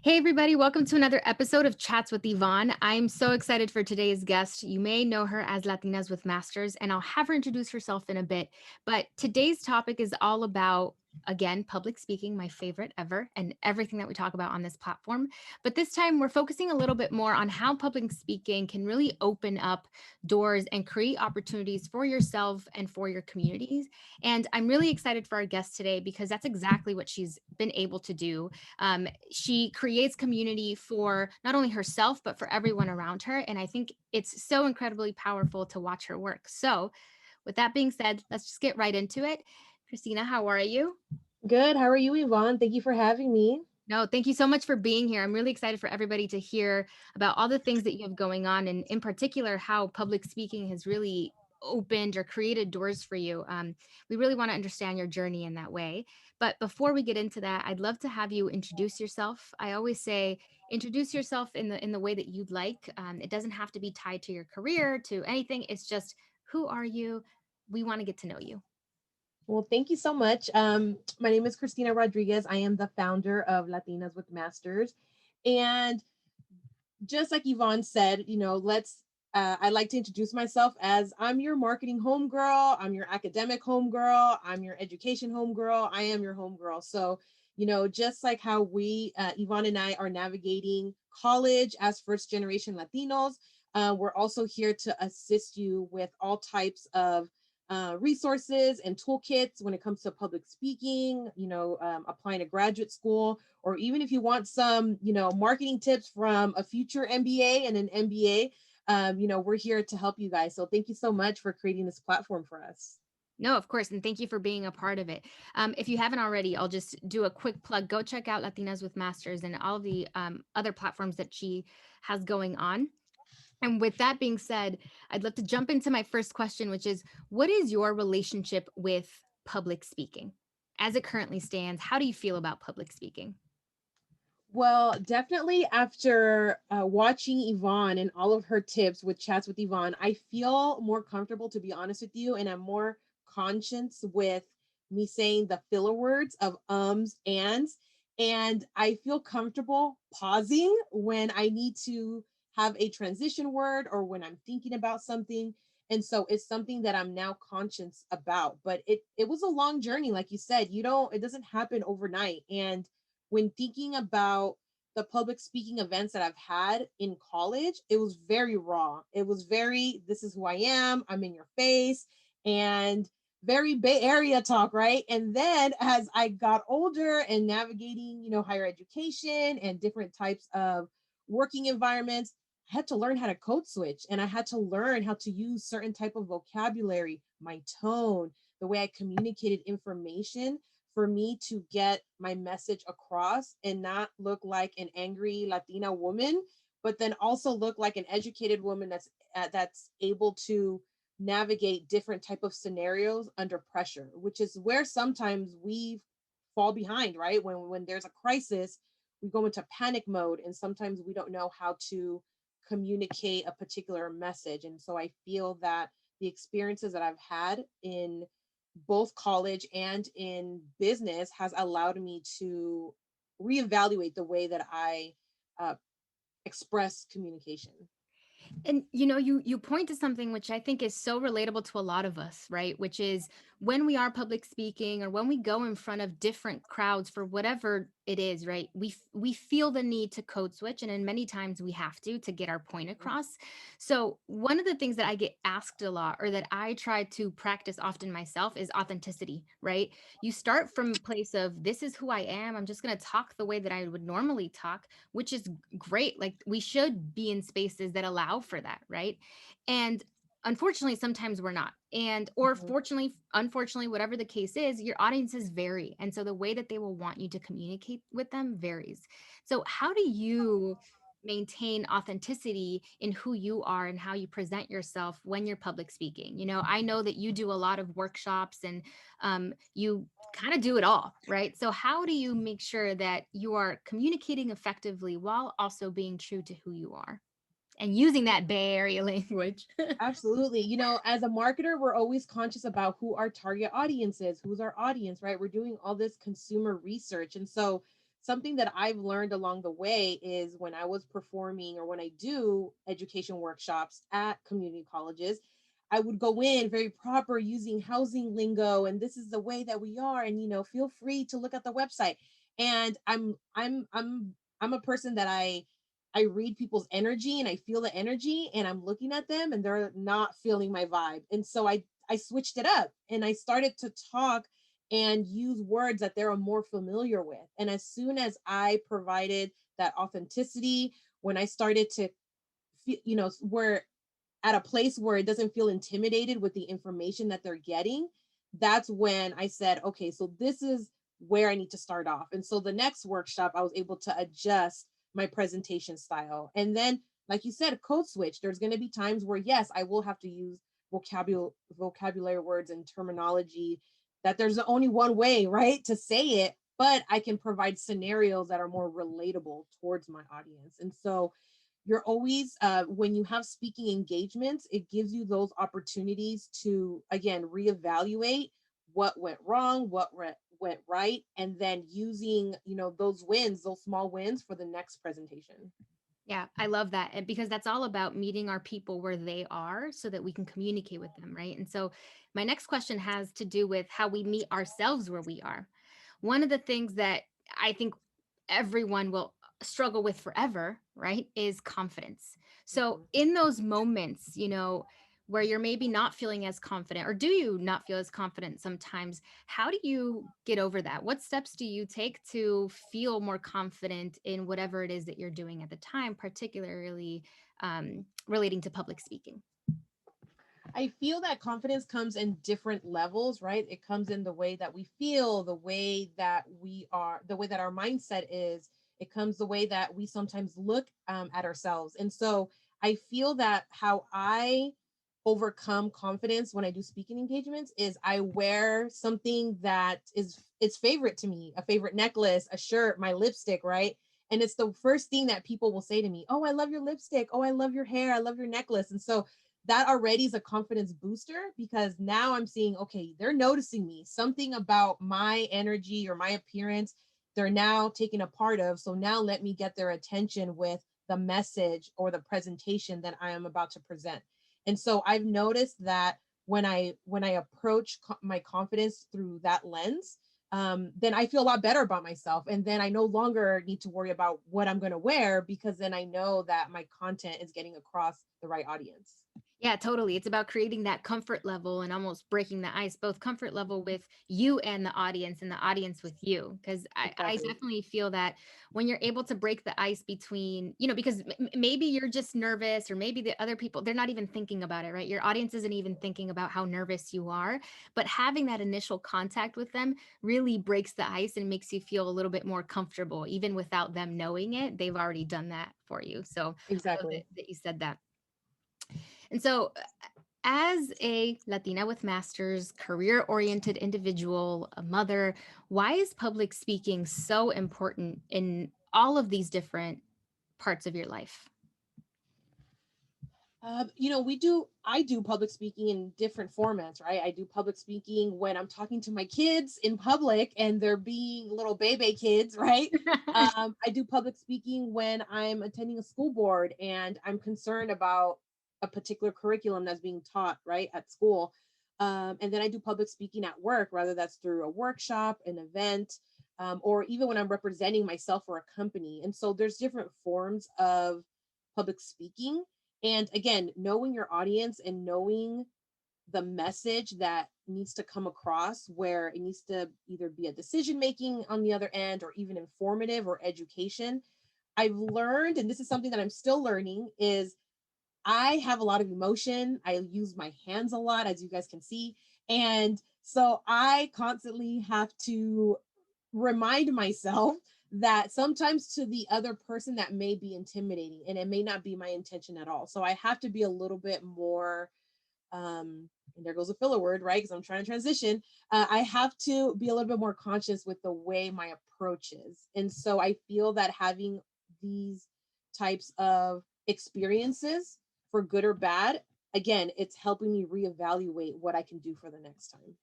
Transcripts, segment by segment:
Hey, everybody, welcome to another episode of Chats with Yvonne. I'm so excited for today's guest. You may know her as Latinas with Masters, and I'll have her introduce herself in a bit. But today's topic is all about, again, public speaking, my favorite ever, and everything that we talk about on this platform. But this time, we're focusing a little bit more on how public speaking can really open up doors and create opportunities for yourself and for your communities. And I'm really excited for our guest today because that's exactly what she's been able to do. She creates community for not only herself, but for everyone around her. And I think it's so incredibly powerful to watch her work. So, with that being said, let's just get right into it. Christina, how are you? Good. How are you, Yvonne? Thank you for having me. No, thank you so much for being here. I'm really excited for everybody to hear about all the things that you have going on, and in particular, how public speaking has really opened or created doors for you. We really want to understand your journey in that way. But before we get into that, I'd love to have you introduce yourself. I always say introduce yourself in the way that you'd like. It doesn't have to be tied to your career, to anything. It's just who are you? We want to get to know you. Well, thank you so much. My name is Christina Rodriguez. I am the founder of Latinas with Masters. And just like Yvonne said, I like to introduce myself as I'm your marketing homegirl, I'm your academic homegirl, I'm your education homegirl, I am your homegirl. So, just like how Yvonne and I are navigating college as first generation Latinos, we're also here to assist you with all types of resources and toolkits when it comes to public speaking, applying to graduate school, or even if you want some, marketing tips from a future MBA and an MBA, we're here to help you guys. So thank you so much for creating this platform for us. No, of course. And thank you for being a part of it. If you haven't already, I'll just do a quick plug. Go check out Latinas with Masters and all the other platforms that she has going on. And with that being said, I'd love to jump into my first question, which is what is your relationship with public speaking? As it currently stands, how do you feel about public speaking? Well, definitely after watching Yvonne and all of her tips with Chats with Yvonne, I feel more comfortable, to be honest with you, and I'm more conscious with me saying the filler words of ands, and I feel comfortable pausing when I need to have a transition word or when I'm thinking about something. And so it's something that I'm now conscious about. But it was a long journey, like you said. It doesn't happen overnight. And when thinking about the public speaking events that I've had in college, it was very raw. It was very, this is who I am, I'm in your face, and very Bay Area talk, right? And then as I got older and navigating, higher education and different types of working environments, I had to learn how to code switch and I had to learn how to use certain type of vocabulary, my tone, the way I communicated information for me to get my message across and not look like an angry Latina woman, but then also look like an educated woman that's able to navigate different type of scenarios under pressure, which is where sometimes we fall behind, right? When there's a crisis, we go into panic mode and sometimes we don't know how to communicate a particular message. And so I feel that the experiences that I've had in both college and in business has allowed me to reevaluate the way that I uh, express communication. And you point to something which I think is so relatable to a lot of us, right? Which is when we are public speaking or when we go in front of different crowds for whatever it is, right? We feel the need to code switch, and in many times we have to get our point across. So one of the things that I get asked a lot, or that I try to practice often myself, is authenticity, right? You start from a place of this is who I am. I'm just going to talk the way that I would normally talk, which is great. Like we should be in spaces that allow for that, right? And unfortunately sometimes we're not, and or Mhm. fortunately, unfortunately, whatever the case is, your audiences vary, and so the way that they will want you to communicate with them varies. So how do you maintain authenticity in who you are and how you present yourself when you're public speaking? I know that you do a lot of workshops, and you kind of do it all, right? So how do you make sure that you are communicating effectively while also being true to who you are and using that Bay Area language? Absolutely. As a marketer, we're always conscious about who our target audience is, who's our audience, right? We're doing all this consumer research. And so something that I've learned along the way is when I was performing or when I do education workshops at community colleges, I would go in very proper using housing lingo and this is the way that we are and feel free to look at the website. And I'm a person that I read people's energy and I feel the energy and I'm looking at them and they're not feeling my vibe. And so I switched it up and I started to talk and use words that they're more familiar with. And as soon as I provided that authenticity, when I started to feel, we're at a place where it doesn't feel intimidated with the information that they're getting, that's when I said, okay, so this is where I need to start off. And so the next workshop, I was able to adjust my presentation style. And then, like you said, code switch. There's going to be times where, yes, I will have to use vocabulary words and terminology that there's only one way, right, to say it, but I can provide scenarios that are more relatable towards my audience. And so you're always when you have speaking engagements, it gives you those opportunities to again reevaluate what went wrong, went right, and then using those wins, those small wins for the next presentation. Yeah, I love that. And because that's all about meeting our people where they are so that we can communicate with them, right? And so my next question has to do with how we meet ourselves where we are. One of the things that I think everyone will struggle with forever, right, is confidence. So Mhm. in those moments, where you're maybe not feeling as confident, or do you not feel as confident sometimes? How do you get over that? What steps do you take to feel more confident in whatever it is that you're doing at the time, particularly relating to public speaking? I feel that confidence comes in different levels, right? It comes in the way that we feel, the way that we are, the way that our mindset is. It comes the way that we sometimes look at ourselves. And so I feel that how I overcome confidence when I do speaking engagements is I wear something that is it's favorite to me, a favorite necklace, a shirt, my lipstick, right? And it's the first thing that people will say to me, "Oh, I love your lipstick. Oh, I love your hair. I love your necklace." And so that already is a confidence booster because now I'm seeing, okay, they're noticing me, something about my energy or my appearance, they're now taking a part of. So now let me get their attention with the message or the presentation that I am about to present. And so I've noticed that when I approach my confidence through that lens, then I feel a lot better about myself. And then I no longer need to worry about what I'm going to wear because then I know that my content is getting across the right audience. Yeah, totally. It's about creating that comfort level and almost breaking the ice, both comfort level with you and the audience with you. Because I Exactly. definitely feel that when you're able to break the ice between, because maybe you're just nervous, or maybe the other people, they're not even thinking about it, right? Your audience isn't even thinking about how nervous you are. But having that initial contact with them really breaks the ice and makes you feel a little bit more comfortable, even without them knowing it. They've already done that for you. So I love Exactly. that you said that. And so, as a Latina with masters, career oriented individual, a mother, why is public speaking so important in all of these different parts of your life? I do public speaking in different formats, right? I do public speaking when I'm talking to my kids in public and they're being little baby kids, right? I do public speaking when I'm attending a school board and I'm concerned about a particular curriculum that's being taught, right, at school. And then I do public speaking at work, whether that's through a workshop, an event, or even when I'm representing myself or a company. And so there's different forms of public speaking and again, knowing your audience and knowing the message that needs to come across, where it needs to either be a decision making on the other end or even informative or education. I've learned, and this is something that I'm still learning, is I have a lot of emotion. I use my hands a lot, as you guys can see. And so I constantly have to remind myself that sometimes to the other person that may be intimidating and it may not be my intention at all. So I have to be a little bit more and there goes a filler word, right? Because I'm trying to transition. I have to be a little bit more conscious with the way my approach is. And so I feel that having these types of experiences, for good or bad, again, it's helping me reevaluate what I can do for the next time.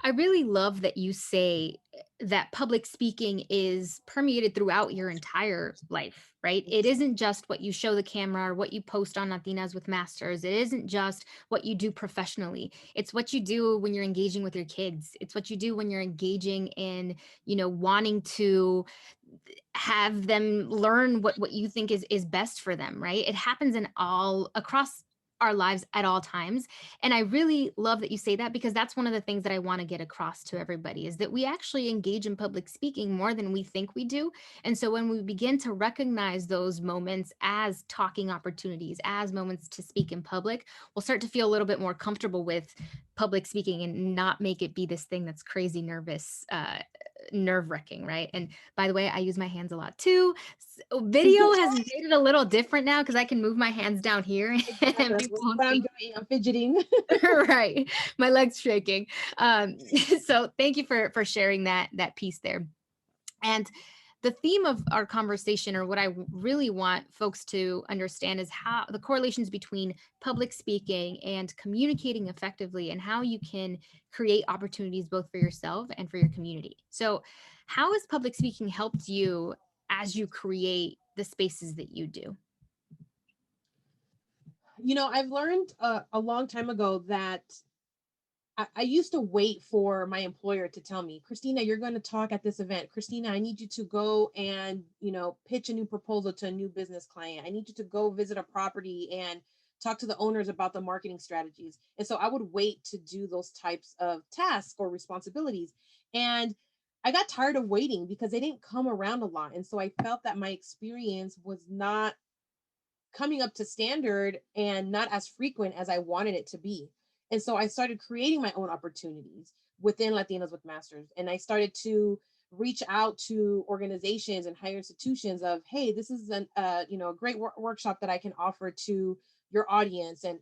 I really love that you say that public speaking is permeated throughout your entire life, right? It isn't just what you show the camera or what you post on Latinas with Masters. It isn't just what you do professionally. It's what you do when you're engaging with your kids. It's what you do when you're engaging in, wanting to have them learn what you think is best for them, right? It happens in all across our lives at all times. And I really love that you say that, because that's one of the things that I want to get across to everybody, is that we actually engage in public speaking more than we think we do. And so when we begin to recognize those moments as talking opportunities, as moments to speak in public, we'll start to feel a little bit more comfortable with public speaking and not make it be this thing that's crazy nervous, nerve wracking, right? And by the way, I use my hands a lot too. Video has made it a little different now because I can move my hands down here Exactly. and That's people won't what I'm see. doing. I'm fidgeting. Right, my legs shaking. Um, so thank you for sharing that piece there. And the theme of our conversation, or what I really want folks to understand, is how the correlations between public speaking and communicating effectively, and how you can create opportunities both for yourself and for your community. So, how has public speaking helped you as you create the spaces that you do? I've learned a long time ago that I used to wait for my employer to tell me, Christina, you're going to talk at this event. Christina, I need you to go and, pitch a new proposal to a new business client. I need you to go visit a property and talk to the owners about the marketing strategies. And so I would wait to do those types of tasks or responsibilities. And I got tired of waiting because they didn't come around a lot. And so I felt that my experience was not coming up to standard and not as frequent as I wanted it to be. And so I started creating my own opportunities within Latinos with Masters. And I started to reach out to organizations and higher institutions of, hey, this is a great workshop that I can offer to your audience. And,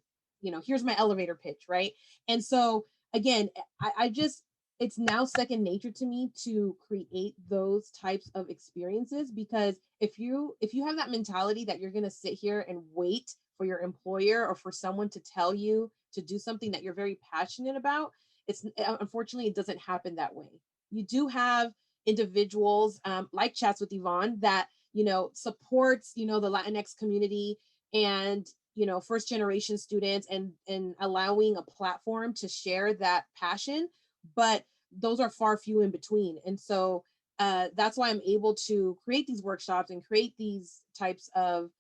here's my elevator pitch, right? And so again, I just, it's now second nature to me to create those types of experiences, because if you have that mentality that you're going to sit here and wait for your employer or for someone to tell you to do something that you're very passionate about, it's unfortunately, it doesn't happen that way. You do have individuals, like Chats with Yvonne, that supports the Latinx community and first generation students, and allowing a platform to share that passion, but those are far few in between. And so that's why I'm able to create these workshops and create these types of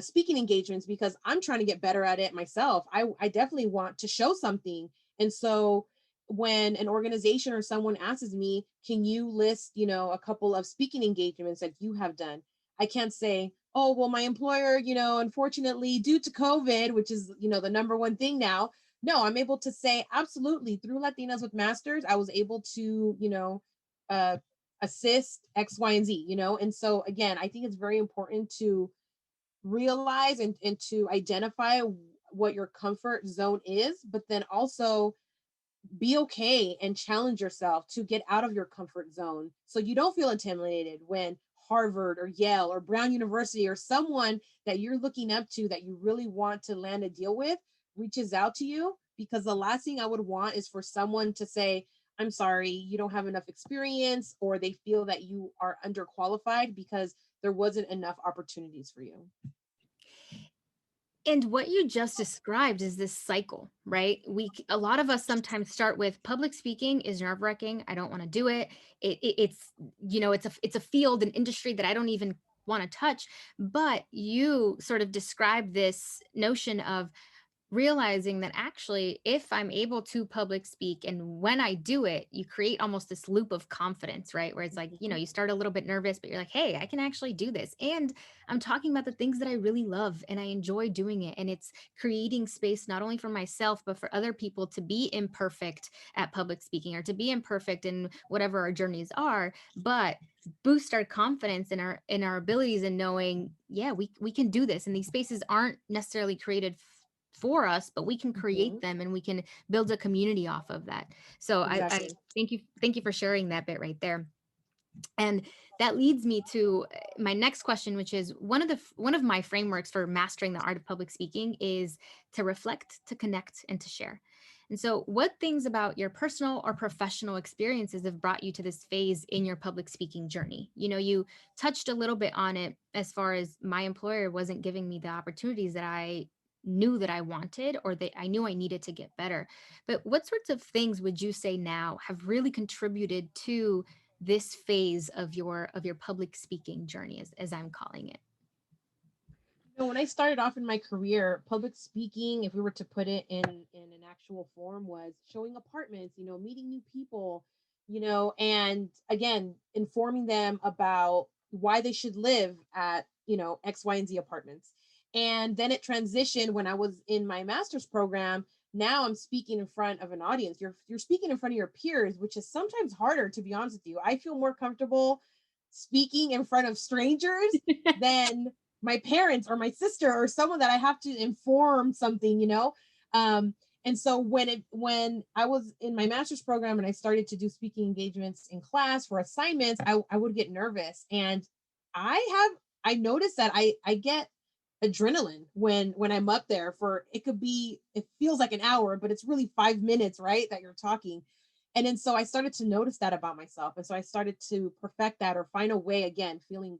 speaking engagements, because I'm trying to get better at it myself. I definitely want to show something. And so when an organization or someone asks me, can you list, a couple of speaking engagements that you have done? I can't say, oh, well, my employer, unfortunately, due to COVID, which is, the number one thing now. No, I'm able to say, absolutely, through Latinas with Masters, I was able to, uh, assist X, Y, and Z, And so again, I think it's very important to realize and to identify what your comfort zone is, but then also be okay and challenge yourself to get out of your comfort zone so you don't feel intimidated when Harvard or Yale or Brown University or someone that you're looking up to that you really want to land a deal with reaches out to you. Because the last thing I would want is for someone to say, I'm sorry, you don't have enough experience, or they feel that you are underqualified because there wasn't enough opportunities for you. And what you just described is this cycle, right? A lot of us sometimes start with public speaking is nerve wracking. I don't want to do it. It's it's a field, an industry that I don't even want to touch. But you sort of describe this notion of realizing that actually, if I'm able to public speak and when I do it, you create almost this loop of confidence, right? Where it's like, you start a little bit nervous, but you're like, hey, I can actually do this. And I'm talking about the things that I really love and I enjoy doing it. And it's creating space not only for myself, but for other people to be imperfect at public speaking, or to be imperfect in whatever our journeys are, but boost our confidence in our abilities, and knowing, yeah, we can do this. And these spaces aren't necessarily created for us, but we can create Mhm. them and we can build a community off of that. So I Exactly. thank you for sharing that bit right there. And that leads me to my next question, which is one of my frameworks for mastering the art of public speaking is to reflect, to connect, and to share. And so, what things about your personal or professional experiences have brought you to this phase in your public speaking journey? You touched a little bit on it as far as my employer wasn't giving me the opportunities that I knew that I wanted or that I knew I needed to get better. But what sorts of things would you say now have really contributed to this phase of your public speaking journey, as I'm calling it? When I started off in my career, public speaking, if we were to put it in an actual form, was showing apartments, meeting new people, and again, informing them about why they should live at, X, Y, and Z apartments. And then it transitioned when I was in my master's program. Now I'm speaking in front of an audience. You're speaking in front of your peers, which is sometimes harder, to be honest with you. I feel more comfortable speaking in front of strangers than my parents or my sister or someone that I have to inform something. And so when I was in my master's program and I started to do speaking engagements in class for assignments, I would get nervous. And I noticed that I get adrenaline when I'm up there. For it feels like an hour, but it's really 5 minutes, right? That you're talking. And then so I started to notice that about myself. And so I started to perfect that or find a way, again, feeling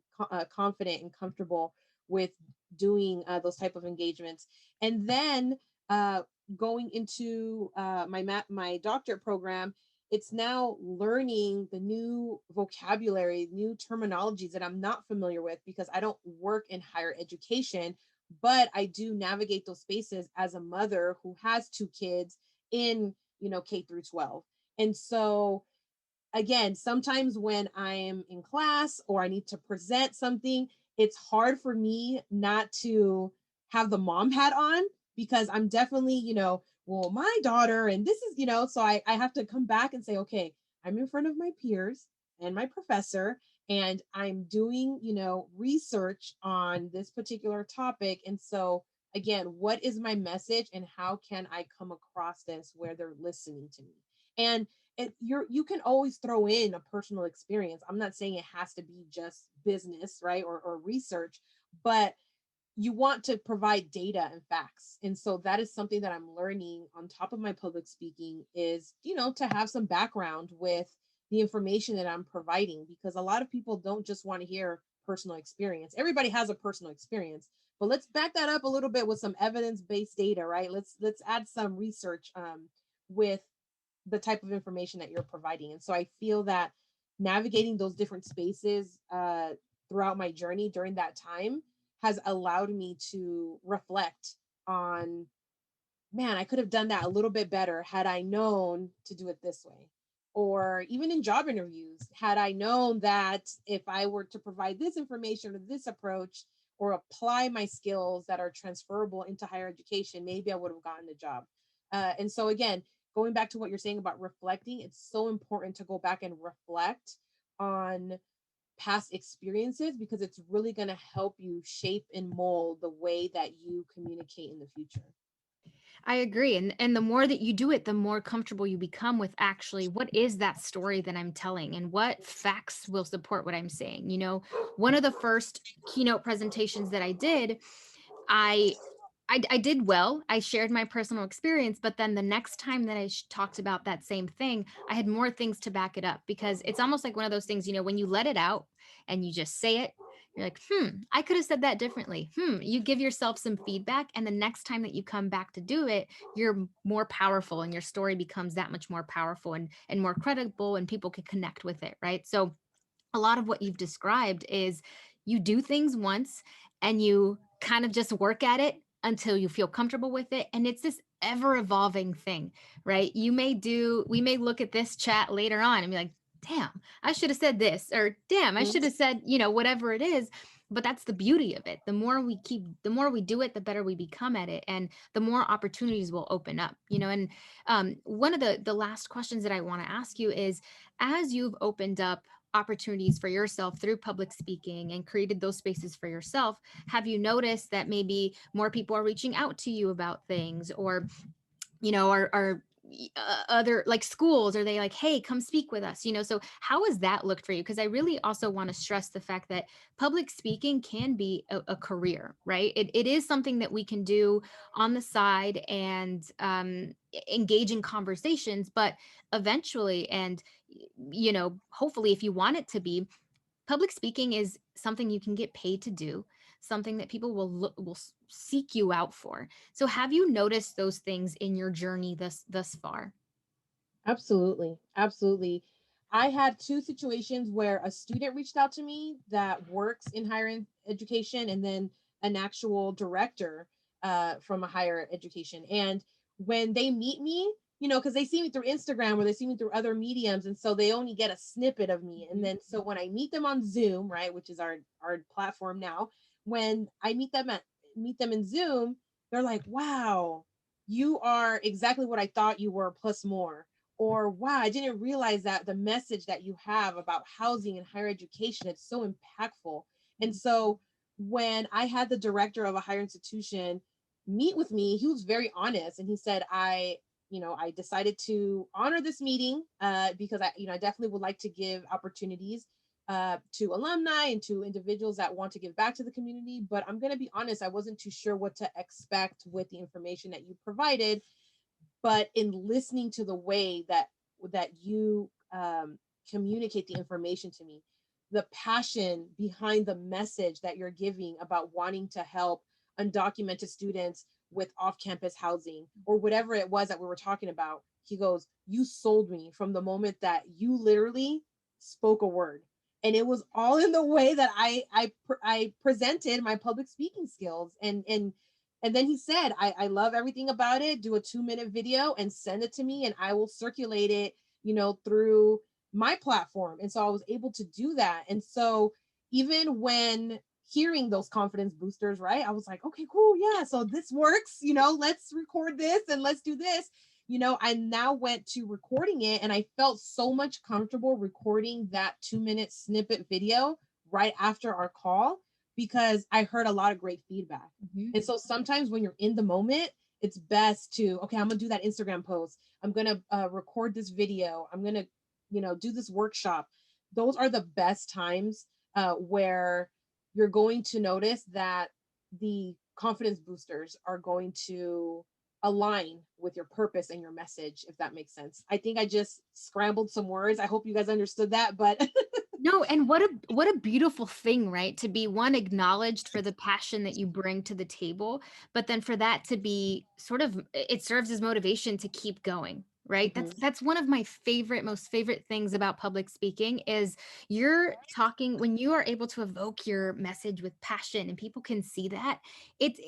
confident and comfortable with doing those type of engagements. And then uh, going into my doctorate program, it's now learning the new vocabulary, new terminologies that I'm not familiar with because I don't work in higher education, but I do navigate those spaces as a mother who has two kids in, K through 12. And so again, sometimes when I'm in class or I need to present something, it's hard for me not to have the mom hat on because I'm definitely, well, my daughter, and this is, so I have to come back and say, okay, I'm in front of my peers and my professor, and I'm doing, research on this particular topic. And so, again, what is my message and how can I come across this where they're listening to me? And you can always throw in a personal experience. I'm not saying it has to be just business, right? Or research, but you want to provide data and facts. And so that is something that I'm learning on top of my public speaking is, to have some background with the information that I'm providing, because a lot of people don't just want to hear personal experience. Everybody has a personal experience, but let's back that up a little bit with some evidence-based data, right? Let's add some research with the type of information that you're providing. And so I feel that navigating those different spaces throughout my journey during that time has allowed me to reflect on, man, I could have done that a little bit better had I known to do it this way. Or even in job interviews, had I known that if I were to provide this information or this approach or apply my skills that are transferable into higher education, maybe I would have gotten the job. And so, again, going back to what you're saying about reflecting, it's so important to go back and reflect on past experiences because it's really going to help you shape and mold the way that you communicate in the future. I agree. And the more that you do it, the more comfortable you become with actually what is that story that I'm telling and what facts will support what I'm saying. One of the first keynote presentations that I did, I I did well. I shared my personal experience, but then the next time that I talked about that same thing, I had more things to back it up because it's almost like one of those things, when you let it out and you just say it, you're like, I could have said that differently. You give yourself some feedback. And the next time that you come back to do it, you're more powerful and your story becomes that much more powerful and more credible and people can connect with it. Right. So, a lot of what you've described is you do things once and you kind of just work at it until you feel comfortable with it. And it's this ever evolving thing, right? We may look at this chat later on and be like, damn, I should have said this, or damn, I Mhm. should have said, whatever it is. But that's the beauty of it. The more we do it, the better we become at it. And the more opportunities will open up, and one of the last questions that I want to ask you is, as you've opened up opportunities for yourself through public speaking and created those spaces for yourself, have you noticed that maybe more people are reaching out to you about things, or are other like schools? Are they like, hey, come speak with us? So how has that looked for you? Because I really also want to stress the fact that public speaking can be a career, right? It is something that we can do on the side and engage in conversations, but eventually, and hopefully, if you want it to be, public speaking is something you can get paid to do, something that people will seek you out for. So have you noticed those things in your journey thus far? Absolutely. Absolutely. I had two situations where a student reached out to me that works in education, and then an actual director from a higher education. And when they meet me, because they see me through Instagram or they see me through other mediums. And so they only get a snippet of me. And Mhm. then so when I meet them on Zoom, right, which is our platform now, when I meet them in Zoom, they're like, wow, you are exactly what I thought you were, plus more. Or wow, I didn't realize that the message that you have about housing and higher education, it's so impactful. And so when I had the director of a higher institution meet with me, he was very honest, and he said, I decided to honor this meeting because I definitely would like to give opportunities to alumni and to individuals that want to give back to the community. But I'm going to be honest, I wasn't too sure what to expect with the information that you provided. But in listening to the way that you communicate the information to me, the passion behind the message that you're giving about wanting to help undocumented students with off-campus housing or whatever it was that we were talking about, he goes, you sold me from the moment that you literally spoke a word. And it was all in the way that I presented my public speaking skills. And then he said, I love everything about it. Do a 2-minute video and send it to me, and I will circulate it, through my platform. And so I was able to do that. And so even when hearing those confidence boosters, right, I was like, okay, cool. Yeah. So this works, let's record this and let's do this. I now went to recording it, and I felt so much comfortable recording that 2-minute snippet video right after our call because I heard a lot of great feedback. Mhm. And so sometimes when you're in the moment, it's best to, okay, I'm gonna do that Instagram post. I'm gonna record this video. I'm gonna, do this workshop. Those are the best times where you're going to notice that the confidence boosters are going to align with your purpose and your message, if that makes sense. I think I just scrambled some words. I hope you guys understood that, but No, and what a beautiful thing, right? To be one acknowledged for the passion that you bring to the table, but then for that to be sort of it serves as motivation to keep going, right? Mhm. That's one of my most favorite things about public speaking is you're talking when you are able to evoke your message with passion and people can see that. It's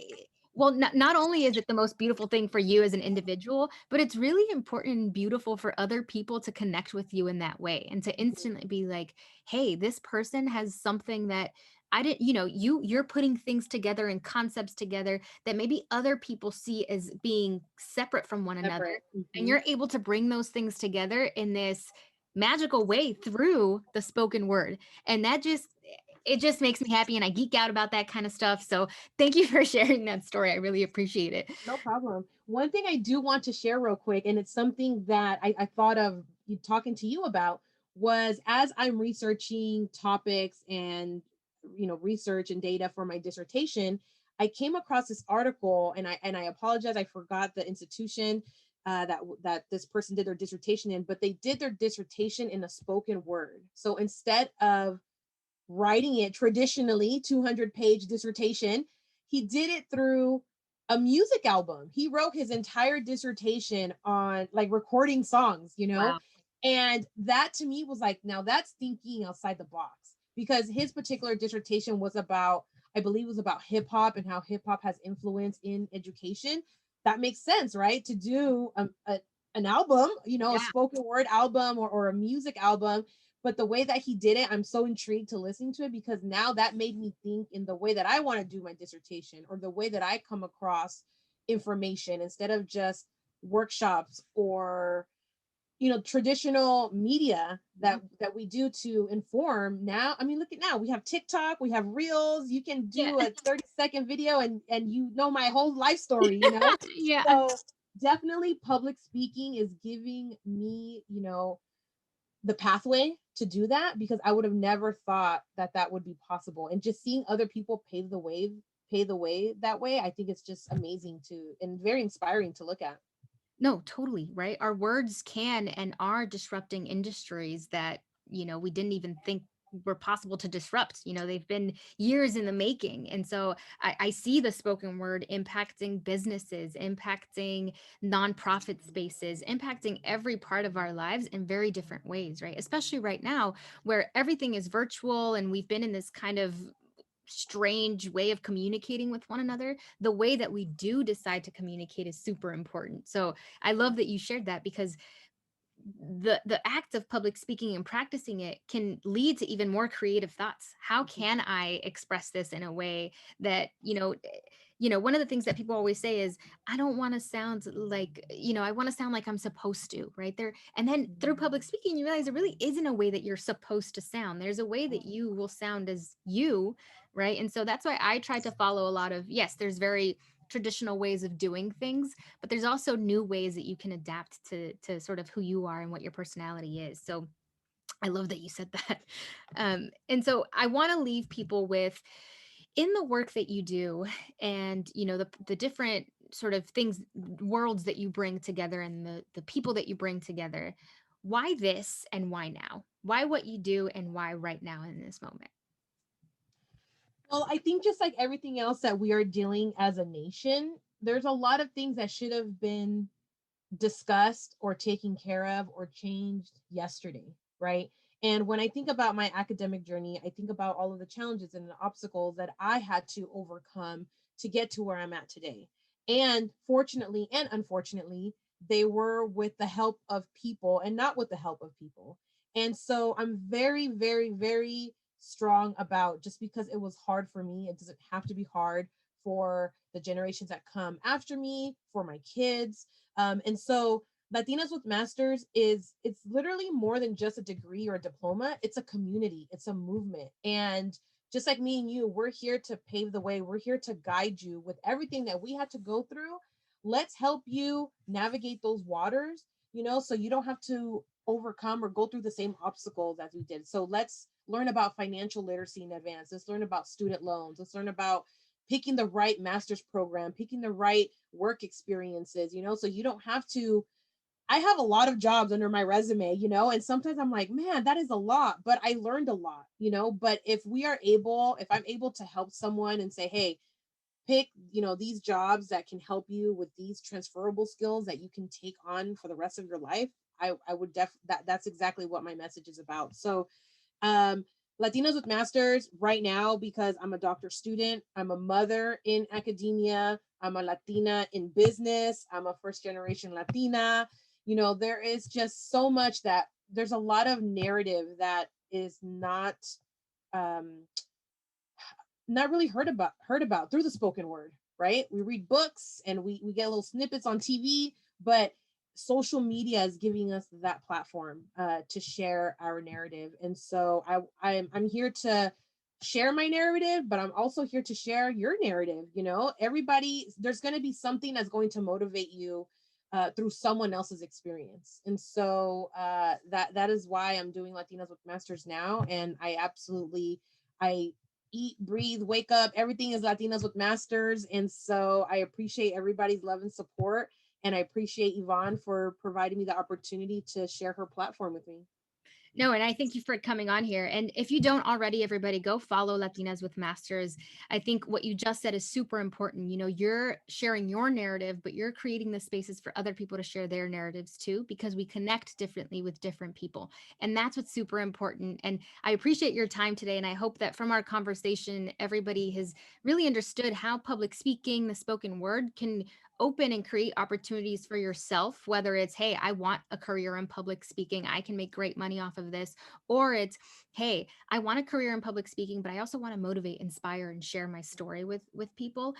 well, not only is it the most beautiful thing for you as an individual, but it's really important and beautiful for other people to connect with you in that way and to Mhm. instantly be like, hey, this person has something that I didn't, you're putting things together and concepts together that maybe other people see as being separate from one another. Separate. And Mhm. you're able to bring those things together in this magical way through the spoken word. And it just makes me happy and I geek out about that kind of stuff. So thank you for sharing that story. I really appreciate it. No problem. One thing I do want to share real quick, and it's something that I thought of talking to you about, was as I'm researching topics and research and data for my dissertation, I came across this article, and I apologize, I forgot the institution that this person did their dissertation in, but they did their dissertation in a spoken word. So instead of writing it traditionally 200-page dissertation, he did it through a music album. He wrote his entire dissertation on like recording songs. Wow. And that to me was like, now that's thinking outside the box, because his particular dissertation was about, I believe, was about hip hop and how hip hop has influence in education. That makes sense, right? To do an album, a Yeah. spoken word album, or a music album. But the way that he did it, I'm so intrigued to listen to it, because now that made me think in the way that I want to do my dissertation, or the way that I come across information, instead of just workshops or traditional media Mhm. that we do to inform. Now, I mean, look at, now we have TikTok, we have reels. You can Yeah. do a 30-second video, and my whole life story. Yeah. So definitely public speaking is giving me, the pathway to do that, because I would have never thought that that would be possible. And just seeing other people pave the way that way, I think it's just amazing to and very inspiring to look at. No, totally, right? Our words can and are disrupting industries that, we didn't even think were possible to disrupt. They've been years in the making. And so I see the spoken word impacting businesses, impacting nonprofit spaces, impacting every part of our lives in very different ways, right? Especially right now where everything is virtual and we've been in this kind of strange way of communicating with one another. The way that we do decide to communicate is super important. So I love that you shared that, because the act of public speaking and practicing it can lead to even more creative thoughts. How can I express this in a way that, one of the things that people always say is, I don't want to sound like, I want to sound like I'm supposed to, right there. And then through public speaking, you realize there really isn't a way that you're supposed to sound. There's a way that you will sound as you, right? And so that's why I try to follow a lot of, yes, there's very traditional ways of doing things, but there's also new ways that you can adapt to sort of who you are and what your personality is. So I love that you said that. And so I want to leave people with, in the work that you do, and the different sort of things, worlds that you bring together, and the people that you bring together, why this and why now? Why what you do and why right now in this moment? Well, I think just like everything else that we are dealing as a nation, there's a lot of things that should have been discussed or taken care of or changed yesterday, right? And when I think about my academic journey, I think about all of the challenges and the obstacles that I had to overcome to get to where I'm at today. And fortunately and unfortunately, they were with the help of people and not with the help of people. And so I'm very, very, very strong about, just because it was hard for me, it doesn't have to be hard for the generations that come after me, for my kids. And so Latinas with Masters is, it's literally more than just a degree or a diploma. It's a community, it's a movement. And just like me and you, we're here to pave the way. We're here to guide you with everything that we had to go through. Let's help you navigate those waters, so you don't have to overcome or go through the same obstacles as we did. So let's learn about financial literacy in advance. Let's learn about student loans. Let's learn about picking the right master's program, picking the right work experiences, so you don't have to. I have a lot of jobs under my resume, and sometimes I'm like, man, that is a lot, but I learned a lot, But if I'm able to help someone and say, hey, pick, these jobs that can help you with these transferable skills that you can take on for the rest of your life, I would that's exactly what my message is about. So um, Latinos with Masters right now, because I'm a doctor student, I'm a mother in academia, I'm a Latina in business, I'm a first generation Latina. There is just so much that there's a lot of narrative that is um, not really heard about through the spoken word, right? We read books and we get little snippets on TV, but social media is giving us that platform to share our narrative. And so I'm here to share my narrative, but I'm also here to share your narrative. Everybody, there's going to be something that's going to motivate you through someone else's experience. And so that is why I'm doing Latinas with Masters now. And I eat, breathe, wake up. Everything is Latinas with Masters. And so I appreciate everybody's love and support. And I appreciate Yvonne for providing me the opportunity to share her platform with me. No, and I thank you for coming on here. And if you don't already, everybody go follow Latinas with Masters. I think what you just said is super important. You're sharing your narrative, but you're creating the spaces for other people to share their narratives too, because we connect differently with different people. And that's what's super important. And I appreciate your time today. And I hope that from our conversation, everybody has really understood how public speaking, the spoken word, can open and create opportunities for yourself, whether it's, hey, I want a career in public speaking, I can make great money off of this, or it's, hey, I want a career in public speaking, but I also want to motivate, inspire, and share my story with people.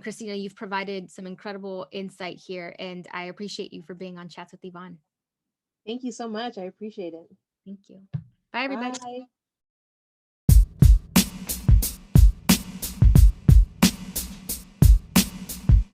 Christina, you've provided some incredible insight here, and I appreciate you for being on Chats with Yvonne. Thank you so much. I appreciate it. Thank you. Bye, everybody. Bye.